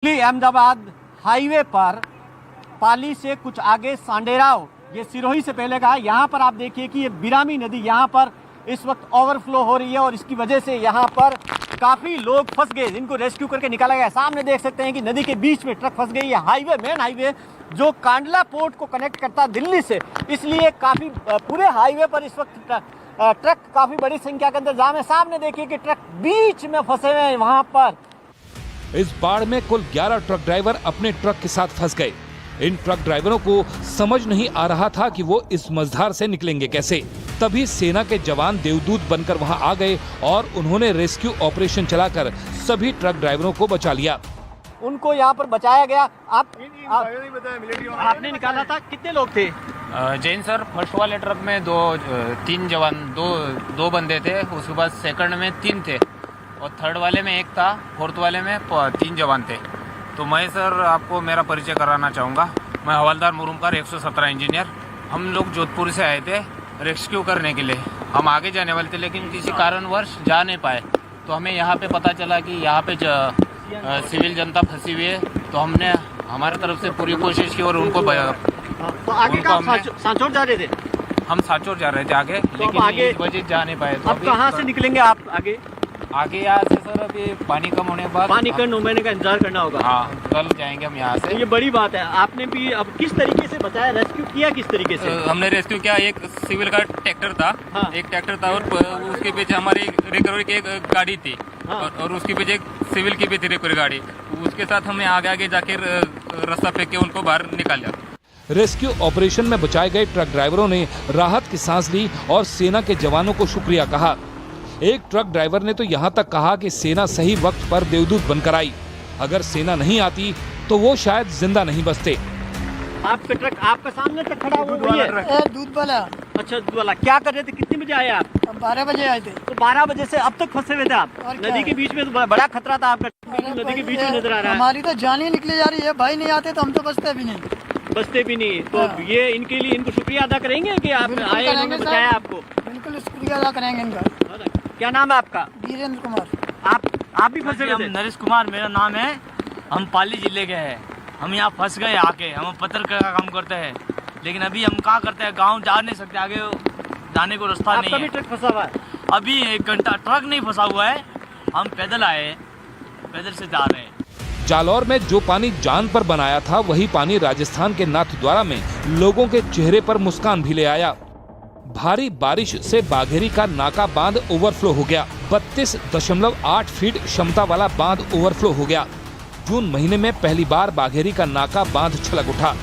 Ahmedabad highway पर पाली से कुछ आगे सांडेराव, ये सिरोही से पहले का है। यहाँ पर आप देखिए कि ये बिरामी नदी यहाँ पर इस वक्त ओवरफ्लो हो रही है और इसकी वजह से यहाँ पर काफी लोग फंस गए जिनको रेस्क्यू करके निकाला गया। सामने देख सकते हैं कि नदी के बीच में ट्रक फंस गई है। हाईवे, मेन हाईवे जो कांडला पोर्ट को कनेक्ट करता है दिल्ली से, इसलिए काफी पूरे हाईवे पर इस वक्त ट्रक काफी बड़ी संख्या के अंदर जाम है। सामने देखिए कि ट्रक बीच में फंसे हुए हैं। वहाँ पर इस बाढ़ में कुल 11 ट्रक ड्राइवर अपने ट्रक के साथ फंस गए। इन ट्रक ड्राइवरों को समझ नहीं आ रहा था कि वो इस मझधार से निकलेंगे कैसे। तभी सेना के जवान देवदूत बनकर वहां आ गए और उन्होंने रेस्क्यू ऑपरेशन चलाकर सभी ट्रक ड्राइवरों को बचा लिया। उनको यहाँ पर बचाया गया। आपने निकाला था, कितने लोग थे? जैन सर, फर्स्ट वाले ट्रक में तीन जवान, दो बंदे थे। उसके बाद सेकंड में 3 थे और थर्ड वाले में 1 था, फोर्थ वाले में 3 जवान थे। तो मैं सर आपको मेरा परिचय कराना चाहूँगा। मैं हवलदार मुरुमकर 117 इंजीनियर। हम लोग जोधपुर से आए थे रेस्क्यू करने के लिए। हम आगे जाने वाले थे लेकिन किसी कारणवश जा नहीं पाए। तो हमें यहाँ पे पता चला कि यहाँ पे सिविल जनता फंसी हुई है। तो हमने हमारी तरफ से पूरी कोशिश की और उनको तो आगे सांचौर जा रहे थे? हम सांचौर जा रहे थे आगे, लेकिन आगे इस वजह जा नहीं पाए। तो अब कहाँ से निकलेंगे आप आगे? आगे यहाँ से सर अभी पानी कम होने के बाद पानी कम होने का इंतजार करना होगा। हाँ, कल जाएंगे हम यहाँ से। ये बड़ी बात है। आपने भी अब किस तरीके से बचाया, रेस्क्यू किया किस तरीके से? हमने रेस्क्यू किया। एक सिविल का ट्रैक्टर था। हाँ। एक ट्रैक्टर था और उसके पीछे हमारी रिकवरी की एक गाड़ी थी। हाँ। और उसके पीछे एक सिविल की भी थी रिकवरी गाड़ी। उसके साथ हमने आगे जाके रास्ता फेंक के उनको बाहर निकाला। रेस्क्यू ऑपरेशन में बचाए गए ट्रक ड्राइवरों ने राहत की सांस ली और सेना के जवानों को शुक्रिया कहा। एक ट्रक ड्राइवर ने तो यहाँ तक कहा कि सेना सही वक्त पर देवदूत बनकर आई। अगर सेना नहीं आती तो वो शायद जिंदा नहीं बचते। आपका ट्रक, आपका सामने ट्रक खड़ा हुआ है? दूध वाला। अच्छा, दूध वाला। क्या कर रहे थे? कितने बजे आए आप? 12 बजे आए थे। तो 12 बजे से अब तक फंसे हुए थे आप नदी के बीच में? तो बड़ा खतरा था आपका, नदी के बीच में नजर आ रहा है। हमारी तो जान ही निकली जा रही है। भाई नहीं आते तो हम तो बचते भी नहीं। बचते भी नहीं। तो ये इनके लिए इनको शुक्रिया अदा करेंगे कि आप आए, इन्होंने बचाया आपको। बिल्कुल शुक्रिया अदा करेंगे इनका। क्या नाम है आपका? वीरेंद्र कुमार। आप भी फंसे हुए थे? नरेश कुमार मेरा नाम है। हम पाली जिले के हैं। हम यहाँ फंस गए आके। हम पत्रकार का काम करते हैं लेकिन अभी हम क्या करते हैं, गांव जा नहीं सकते, आगे जाने को रास्ता नहीं है। ट्रक फंसा हुआ है? अभी 1 घंटा ट्रक नहीं फंसा हुआ है। हम पैदल आए, पैदल से जा रहे हैं। जालौर में जो पानी जान पर बनाया था वही पानी राजस्थान के नाथद्वारा में लोगों के चेहरे पर मुस्कान भी ले आया। भारी बारिश से बाघेरी का नाका बांध ओवरफ्लो हो गया। 32.8 फीट क्षमता वाला बांध ओवरफ्लो हो गया। जून महीने में पहली बार बाघेरी का नाका बांध छलक उठा।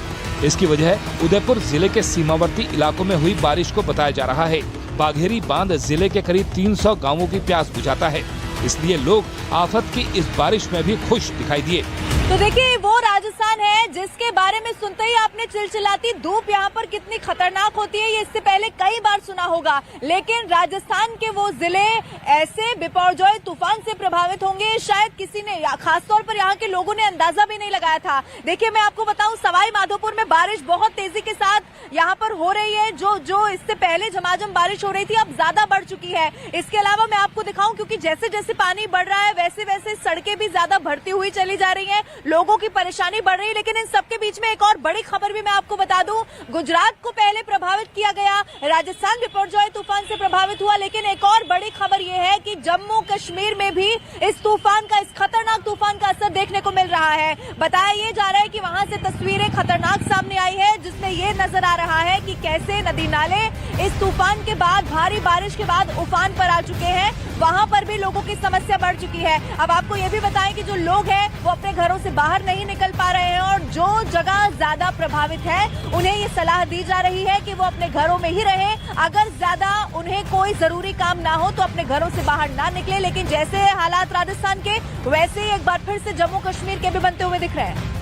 इसकी वजह उदयपुर जिले के सीमावर्ती इलाकों में हुई बारिश को बताया जा रहा है। बाघेरी बांध जिले के करीब 300 गांवों की प्यास बुझाता है, इसलिए लोग आफत की इस बारिश में भी खुश दिखाई दिए। तो देखिए, वो राजस्थान है जिसके बारे में सुनते ही आपने चिलचिलाती धूप यहाँ पर कितनी खतरनाक होती है ये इससे पहले कई बार सुना होगा। लेकिन राजस्थान के वो जिले ऐसे बिपरजॉय तूफान से प्रभावित होंगे शायद किसी ने, खासतौर पर यहाँ के लोगों ने अंदाजा भी नहीं लगाया था। देखिए, मैं आपको बताऊं, सवाई माधोपुर में बारिश बहुत तेजी के साथ यहाँ पर हो रही है। जो इससे पहले झमाझम बारिश हो रही थी अब ज्यादा बढ़ चुकी है। इसके अलावा मैं आपको दिखाऊं, क्योंकि जैसे जैसे पानी बढ़ रहा है वैसे वैसे सड़कें भी ज्यादा भरती हुई चली जा रही है, लोगों की परेशानी बढ़ रही है। लेकिन इन सबके बीच में एक और बड़ी खबर भी मैं आपको बता दूं, गुजरात को पहले प्रभावित किया गया, राजस्थान बिपरजॉय तूफान से प्रभावित हुआ, लेकिन एक और बड़ी खबर यह है कि जम्मू कश्मीर में भी इस तूफान का, इस खतरनाक तूफान का असर देखने को मिल रहा है। बताया ये जा रहा है कि वहां से तस्वीरें खतरनाक सामने आई है जिसमें ये नजर आ रहा है कि कैसे नदी नाले इस तूफान के बाद, भारी बारिश के बाद उफान पर आ चुके हैं। वहां पर भी लोगों की समस्या बढ़ चुकी है। अब आपको ये भी बताएं कि जो लोग हैं वो अपने घरों से बाहर नहीं निकल पा रहे हैं और जो जगह ज्यादा प्रभावित है उन्हें ये सलाह दी जा रही है कि वो अपने घरों में ही रहें। अगर ज्यादा उन्हें कोई जरूरी काम ना हो तो अपने घरों से बाहर ना निकले। लेकिन जैसे हालात राजस्थान के वैसे ही एक बार फिर से जम्मू कश्मीर के भी बनते हुए दिख रहे हैं।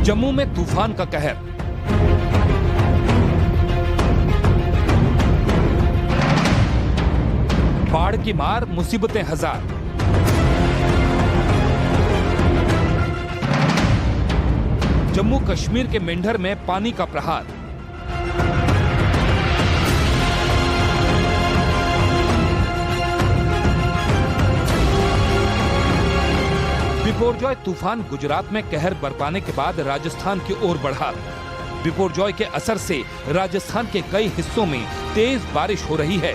जम्मू में तूफान का कहर। बाढ़ की मार, मुसीबतें हजार। जम्मू कश्मीर के मेंढर में पानी का प्रहार। बिपोरजॉय तूफान गुजरात में कहर बरपाने के बाद राजस्थान की ओर बढ़ा। बिपोरजॉय के असर से राजस्थान के कई हिस्सों में तेज बारिश हो रही है,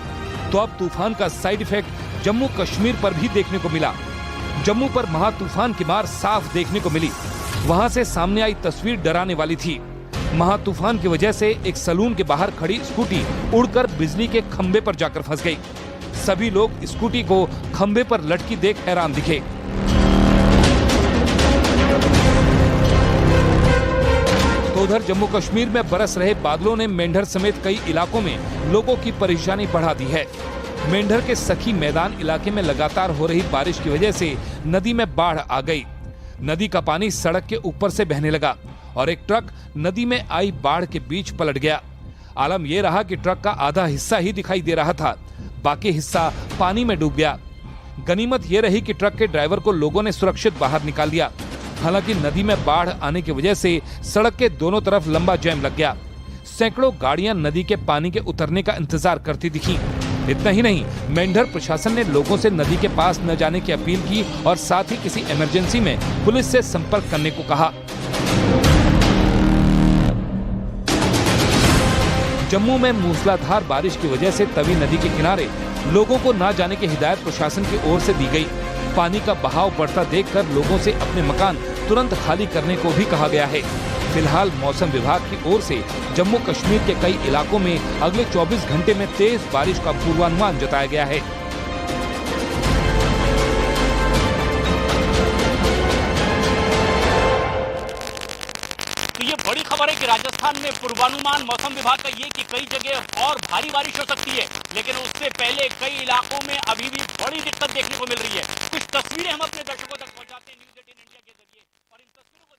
तो अब तूफान का साइड इफेक्ट जम्मू कश्मीर पर भी देखने को मिला। जम्मू पर महातूफान की मार साफ देखने को मिली। वहां से सामने आई तस्वीर डराने वाली थी। महातूफान की वजह से एक सलून के बाहर खड़ी स्कूटी उड़कर बिजली के खंबे पर जाकर फंस गई। सभी लोग स्कूटी को खंबे पर लटकी देख हैरान दिखे। तो उधर जम्मू कश्मीर में बरस रहे बादलों ने मेंढर समेत कई इलाकों में लोगों की परेशानी बढ़ा दी है। मेंढर के सखी मैदान इलाके में लगातार हो रही बारिश की वजह से नदी में बाढ़ आ गई। नदी का पानी सड़क के ऊपर से बहने लगा और एक ट्रक नदी में आई बाढ़ के बीच पलट गया। आलम यह रहा कि ट्रक का आधा हिस्सा ही दिखाई दे रहा था, बाकी हिस्सा पानी में डूब गया। गनीमत यह रही कि ट्रक के ड्राइवर को लोगों ने सुरक्षित बाहर निकाल दिया। हालांकि नदी में बाढ़ आने की वजह से सड़क के दोनों तरफ लंबा जैम लग गया। सैकड़ों गाड़ियां नदी के पानी के उतरने का इंतजार करती दिखी। इतना ही नहीं, मेंढर प्रशासन ने लोगों से नदी के पास न जाने की अपील की और साथ ही किसी इमरजेंसी में पुलिस से संपर्क करने को कहा। जम्मू में मूसलाधार बारिश की वजह से तवी नदी के किनारे लोगों को न जाने की हिदायत प्रशासन की ओर से दी गई। पानी का बहाव बढ़ता देखकर लोगों से अपने मकान तुरंत खाली करने को भी कहा गया है। फिलहाल मौसम विभाग की ओर से जम्मू कश्मीर के कई इलाकों में अगले 24 घंटे में तेज बारिश का पूर्वानुमान जताया गया है। तो ये बड़ी खबर है कि राजस्थान में पूर्वानुमान मौसम विभाग का ये कि कई जगह और भारी बारिश हो सकती है, लेकिन उससे पहले कई इलाकों में अभी भी बड़ी दिक्कत देखने को मिल रही है। कुछ तस्वीरें हम अपने दर्शकों तक पहुंचाते हैं न्यूज़ 18 इंडिया के जरिए और इन तस्वीरों को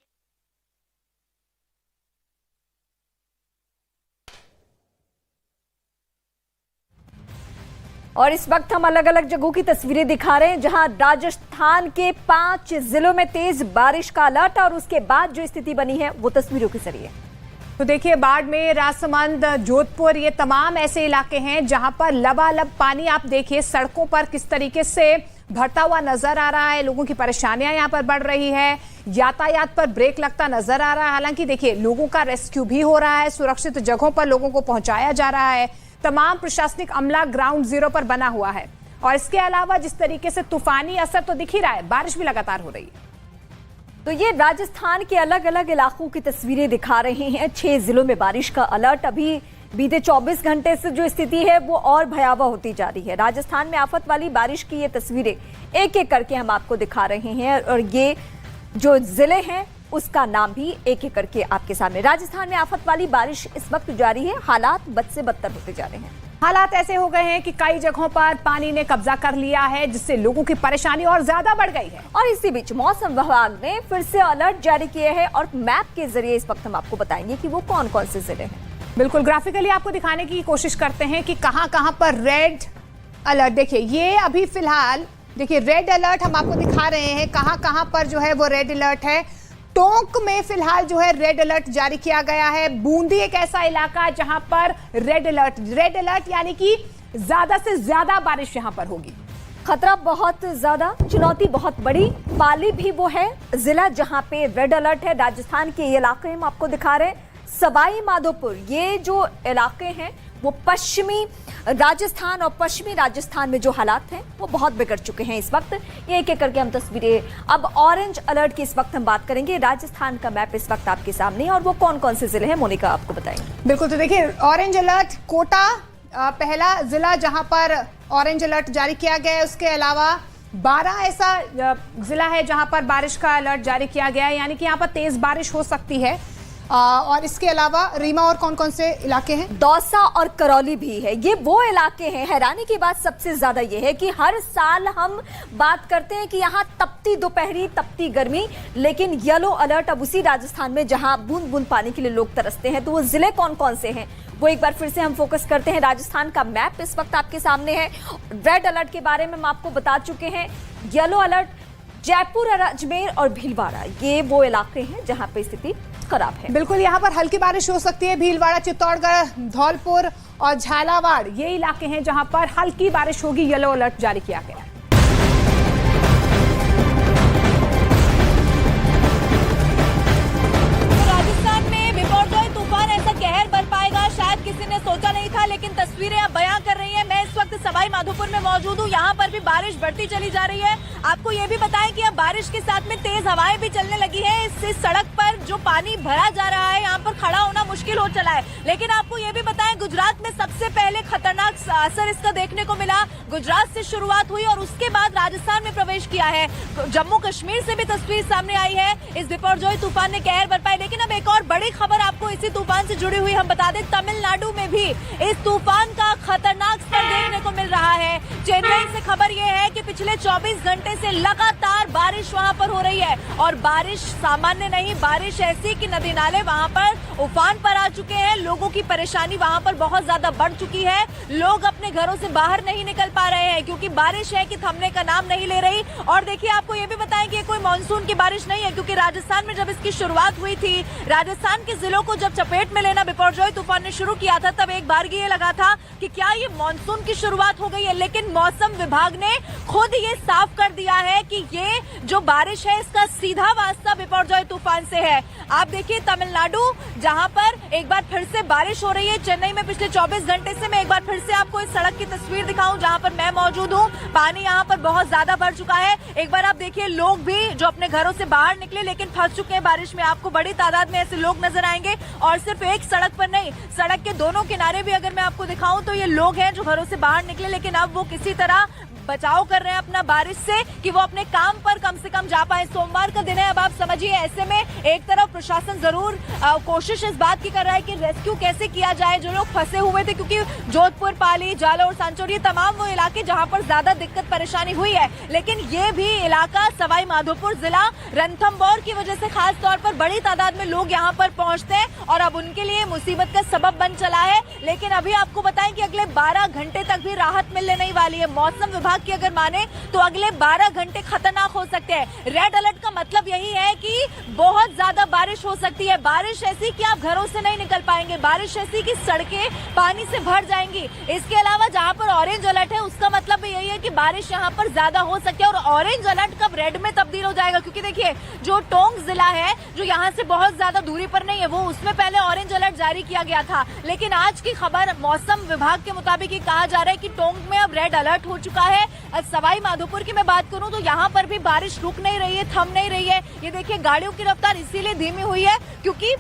और इस वक्त हम अलग अलग जगहों की तस्वीरें दिखा रहे हैं जहां राजस्थान के 5 जिलों में तेज बारिश का अलर्ट और उसके बाद जो स्थिति बनी है वो तस्वीरों के जरिए। तो देखिए, बाड़मेर, राजसमंद, जोधपुर, ये तमाम ऐसे इलाके हैं जहां पर लबालब पानी, आप देखिए सड़कों पर किस तरीके से भरता हुआ नजर आ रहा है। लोगों की परेशानियां यहां पर बढ़ रही है, यातायात पर ब्रेक लगता नजर आ रहा है। हालांकि देखिए, लोगों का रेस्क्यू भी हो रहा है, सुरक्षित जगहों पर लोगों को पहुंचाया जा रहा है। तमाम प्रशासनिक अमला ग्राउंड जीरो पर बना हुआ है और इसके अलावा जिस तरीके से तूफानी असर तो दिख ही रहा है, बारिश भी लगातार हो रही है। तो ये राजस्थान के अलग अलग इलाकों की तस्वीरें दिखा रहे हैं। 6 जिलों में बारिश का अलर्ट। अभी बीते 24 घंटे से जो स्थिति है वो और भयावह होती जा रही है। राजस्थान में आफत वाली बारिश की ये तस्वीरें एक एक करके हम आपको दिखा रहे हैं और ये जो जिले हैं उसका नाम भी एक एक करके आपके सामने। राजस्थान में आफत वाली बारिश इस वक्त जारी है। हालात बद से बदतर होते जा रहे हैं। हालात ऐसे हो गए हैं कि कई जगहों पर पानी ने कब्जा कर लिया है, जिससे लोगों की परेशानी और ज्यादा बढ़ गई है। और इसी बीच मौसम विभाग ने फिर से अलर्ट जारी किए हैं और मैप के जरिए इस वक्त हम आपको बताएंगे कि वो कौन कौन से जिले हैं। बिल्कुल ग्राफिकली आपको दिखाने की कोशिश करते हैं कि कहां पर रेड अलर्ट। देखिए, ये अभी फिलहाल देखिए रेड अलर्ट हम आपको दिखा रहे हैं। कहां पर जो है वो रेड अलर्ट है। टोंक में फिलहाल जो है रेड अलर्ट जारी किया गया है। बूंदी एक ऐसा इलाका जहां पर रेड अलर्ट यानी कि ज्यादा से ज्यादा बारिश यहां पर होगी। खतरा बहुत ज्यादा, चुनौती बहुत बड़ी। पाली भी वो है जिला जहां पे रेड अलर्ट है। राजस्थान के ये इलाके हम आपको दिखा रहे हैं। सवाई माधोपुर, ये जो इलाके हैं वो पश्चिमी राजस्थान और पश्चिमी राजस्थान में जो हालात हैं वो बहुत बिगड़ चुके हैं इस वक्त। ये एक एक करके हम तस्वीरें, अब ऑरेंज अलर्ट की इस वक्त हम बात करेंगे। राजस्थान का मैप इस वक्त आपके सामने है और वो कौन कौन से जिले हैं मोनिका आपको बताएंगे। बिल्कुल, तो देखिए ऑरेंज अलर्ट कोटा पहला जिला जहां पर ऑरेंज अलर्ट जारी किया गया है। उसके अलावा 12 ऐसा जिला है जहां पर बारिश का अलर्ट जारी किया गया है, यानी कि यहाँ पर तेज बारिश हो सकती है। और इसके अलावा रीमा और कौन कौन से इलाके हैं? दौसा और करौली भी है। ये वो इलाके हैं। हैरानी की बात सबसे ज्यादा ये है कि हर साल हम बात करते हैं कि यहाँ तपती दोपहरी, तपती गर्मी, लेकिन येलो अलर्ट अब उसी राजस्थान में जहां बूंद बूंद पानी के लिए लोग तरसते हैं। तो वो जिले कौन कौन से हैं वो एक बार फिर से हम फोकस करते हैं। राजस्थान का मैप इस वक्त आपके सामने है। रेड अलर्ट के बारे में हम आपको बता चुके हैं। येलो अलर्ट जयपुर, अजमेर और भीलवाड़ा, ये वो इलाके हैं जहां पे स्थिति खराब है। बिल्कुल, यहाँ पर हल्की बारिश हो सकती है। भीलवाड़ा, चित्तौड़गढ़, धौलपुर और झालावाड़ ये इलाके हैं जहां पर हल्की बारिश होगी। येलो अलर्ट जारी किया गया। सोचा नहीं था, लेकिन तस्वीरें अब बयां कर रही हैं। मैं इस वक्त सवाई माधोपुर में मौजूद हूँ। यहाँ पर भी बारिश बढ़ती चली जा रही है। आपको ये भी बताएं कि अब बारिश के साथ में तेज हवाएं भी चलने लगी है। इस सड़क पर जो पानी भरा जा रहा है, यहाँ पर खड़ा होना मुश्किल हो चला है। लेकिन आपको ये भी बताएं, गुजरात में सबसे पहले खतरनाक असर इसका देखने को मिला। गुजरात से शुरुआत हुई और उसके बाद राजस्थान में प्रवेश किया है। जम्मू कश्मीर से भी तस्वीर सामने आई है। इस बिपरजॉय तूफान ने कहर बरपाई। लेकिन अब एक और बड़ी खबर आपको इसी तूफान से जुड़ी हुई हम बता दें, तमिलनाडु में भी इस तूफान का खतरनाक स्तर देखने को मिल रहा है। चेन्नई से खबर यह है कि पिछले 24 घंटे से लगातार बारिश वहां पर हो रही है और बारिश सामान्य नहीं, बारिश ऐसी कि नदी नाले वहां पर उफान पर आ चुके हैं। लोगों की परेशानी वहां पर बहुत ज्यादा बढ़ चुकी है। लोग अपने घरों से बाहर नहीं निकल पा रहे हैं क्योंकि बारिश है कि थमने का नाम नहीं ले रही। और देखिए, आपको ये भी बताएं कि ये कोई मानसून की बारिश नहीं है, क्योंकि राजस्थान में जब इसकी शुरुआत हुई थी, राजस्थान के जिलों को जब चपेट में लेना बिपरजॉय तूफान ने शुरू किया था, तब एक बार ये लगा था कि क्या ये मानसून की शुरुआत हो गई है। लेकिन मौसम विभाग ने खुद ये साफ कर दिया है कि ये जो बारिश है इसका सीधा वास्ता बिपरजॉय तूफान से है। आप देखिए, तमिलनाडु जहां पर एक बार फिर से बारिश हो रही है। चेन्नई में पिछले 24 घंटे से मैं एक बार फिर से आपको इस सड़क की तस्वीर दिखाऊं जहां पर मैं मौजूद हूं। पानी यहां पर बहुत ज्यादा भर चुका है। एक बार आप देखिए, लोग भी जो अपने घरों से बाहर निकले लेकिन फंस चुके हैं बारिश में। आपको बड़ी तादाद में ऐसे लोग नजर आएंगे और सिर्फ एक सड़क पर नहीं, सड़क के दोनों किनारे भी अगर मैं आपको दिखाऊं तो ये लोग हैं जो घरों से बाहर निकले, लेकिन अब वो किसी तरह बचाव कर रहे हैं अपना बारिश से कि वो अपने काम पर कम से कम जा पाए। सोमवार का दिन है, अब आप समझिए। ऐसे में एक तरफ प्रशासन जरूर कोशिश इस बात की कर रहा है कि रेस्क्यू कैसे किया जाए जो लोग फंसे हुए थे, क्योंकि जोधपुर, पाली, जालौर, सांचौर ये तमाम वो इलाके जहां पर ज्यादा दिक्कत परेशानी हुई है। लेकिन ये भी इलाका सवाई माधोपुर जिला रणथंभौर की वजह से खास तौर पर बड़ी तादाद में लोग यहाँ पर पहुंचते हैं और अब उनके लिए मुसीबत का सबब बन चला है। लेकिन अभी आपको बताएं कि अगले 12 घंटे तक भी राहत मिलने नहीं वाली है। मौसम विभाग की अगर माने तो अगले 12 घंटे खतरनाक हो सकते हैं। रेड अलर्ट का मतलब यही है कि बहुत ज्यादा बारिश हो सकती है। बारिश ऐसी कि आप घरों से नहीं निकल पाएंगे, बारिश ऐसी कि सड़कें पानी से भर जाएंगी। इसके अलावा जहां पर ऑरेंज अलर्ट है उसका मतलब भी यही है कि बारिश यहां पर ज्यादा हो सकती है। और ऑरेंज अलर्ट कब रेड में तब्दील हो जाएगा, क्योंकि देखिए, जो टोंक जिला है जो यहां से बहुत ज्यादा दूरी पर नहीं है, वो उसमें पहले ऑरेंज अलर्ट जारी किया गया था। लेकिन आज की खबर मौसम विभाग के मुताबिक कहा जा रहा है कि टोंक में अब रेड अलर्ट हो चुका है। सवाई माधोपुर की मैं बात करूं तो यहाँ पर भी बारिश रुक नहीं रही है, थम नहीं रही है। ये देखिए, गाड़ियों की रफ्तार इसीलिए धीमी हुई है क्योंकि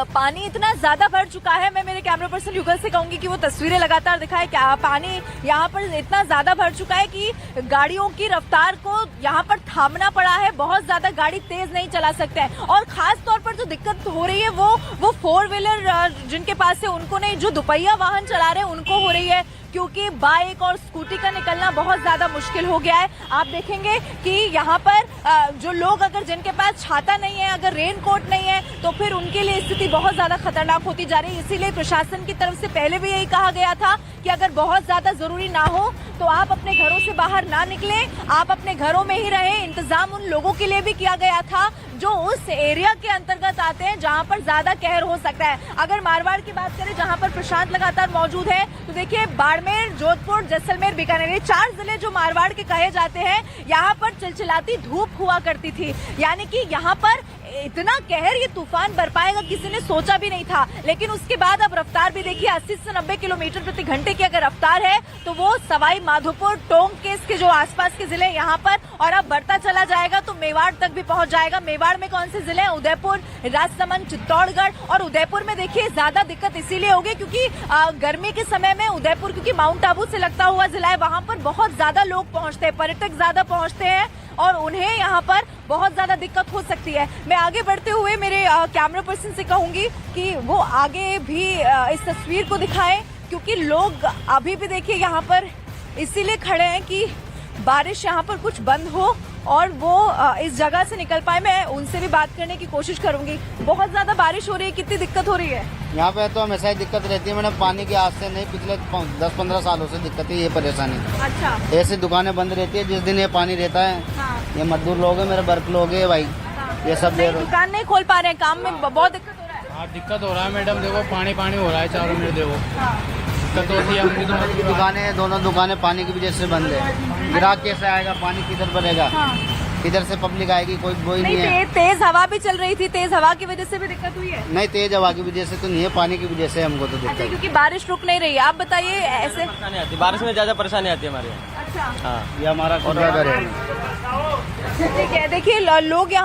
पानी इतना ज्यादा भर चुका है। मैं मेरे कैमरा पर्सन युगल से कहूंगी कि वो तस्वीरें लगातार दिखाए। क्या पानी यहाँ पर इतना ज्यादा भर चुका है कि गाड़ियों की रफ्तार को यहाँ पर थामना पड़ा है। बहुत ज्यादा गाड़ी तेज नहीं चला सकते हैं और खास तौर पर जो दिक्कत हो रही है वो 4 व्हीलर जिनके पास है उनको नहीं, जो दुपहिया वाहन चला रहे हैं उनको हो रही है, क्योंकि बाइक और स्कूटी का निकलना बहुत ज्यादा मुश्किल हो गया है। आप देखेंगे कि यहाँ पर जो लोग अगर जिनके पास छाता नहीं है, अगर रेन कोट नहीं है, तो फिर उनके लिए स्थिति बहुत ज्यादा खतरनाक होती जा रही है। इसीलिए प्रशासन की तरफ से पहले भी यही कहा गया था कि अगर बहुत ज्यादा जरूरी ना हो तो आप अपने घरों से बाहर ना निकलें, आप अपने घरों में ही रहें। इंतजाम उन लोगों के लिए भी किया गया था जो उस एरिया के अंतर्गत आते हैं जहां पर ज्यादा कहर हो सकता है। अगर मारवाड़ की बात करें जहां पर प्रशांत लगातार मौजूद है, तो देखिए, बाड़मेर, जोधपुर, जैसलमेर, बीकानेर, ये 4 जिले जो मारवाड़ के कहे जाते हैं, यहाँ पर चिलचिलाती धूप हुआ करती थी। यानी कि यहाँ पर इतना कहर ये तूफान बरपाएगा किसी ने सोचा भी नहीं था। लेकिन उसके बाद अब रफ्तार भी देखिए, 80 से 90 किलोमीटर प्रति घंटे की अगर रफ्तार है तो वो सवाई माधोपुर, टोंक के जो आसपास के जिले यहाँ पर, और अब बढ़ता चला जाएगा तो मेवाड़ तक भी पहुंच जाएगा। मेवाड़ में कौन से जिले हैं? उदयपुर, राजसमंद, चित्तौड़गढ़। और उदयपुर में देखिए ज्यादा दिक्कत इसीलिए होगी क्योंकि गर्मी के समय में उदयपुर, क्योंकि माउंट आबू से लगता हुआ जिला है, वहां पर बहुत ज्यादा लोग पहुंचते हैं, पर्यटक ज्यादा पहुंचते हैं और उन्हें यहाँ पर बहुत ज्यादा दिक्कत हो सकती है। मैं आगे बढ़ते हुए मेरे कैमरा पर्सन से कहूंगी कि वो आगे भी इस तस्वीर को दिखाएं, क्योंकि लोग अभी भी देखिए यहाँ पर इसीलिए खड़े हैं कि बारिश यहाँ पर कुछ बंद हो और वो इस जगह से निकल पाए। मैं उनसे भी बात करने की कोशिश करूंगी। बहुत ज्यादा बारिश हो रही है, कितनी दिक्कत हो रही है? यहाँ पे तो हमेशा ही दिक्कत रहती है मैडम, पानी की आज से नहीं, पिछले 10-15 सालों से दिक्कत है, ये परेशानी। अच्छा। ऐसी दुकानें बंद रहती है जिस दिन ये पानी रहता है। हाँ। ये मजदूर लोग है, मेरे वर्क लोग है भाई। हाँ। ये सब दुकान नहीं खोल पा रहे हैं, काम में बहुत दिक्कत हो रहा है। हाँ, दिक्कत हो रहा है मैडम, देखो पानी हो रहा है चारों में, देखो दिक्कत होती है। हमारी दुकानें, दोनों दुकानें पानी की वजह से बंद है। ग्राहक कैसे आएगा, पानी किधर भरेगा? किधर से पब्लिक आएगी, कोई वही नहीं, नहीं है। तेज हवा भी चल रही थी, तेज हवा की वजह से भी दिक्कत हुई है? नहीं, तेज हवा की वजह से तो नहीं है, पानी की वजह से हमको तो अच्छा, दिक्कत क्योंकि बारिश रुक नहीं रही है। आप बताइए ऐसे। परेशानी आती है, बारिश में ज्यादा परेशानी आती है हमारे यहाँ। अच्छा, हाँ, ये हमारा खुद का घर है। ठीक है। देखिए लोग यहाँ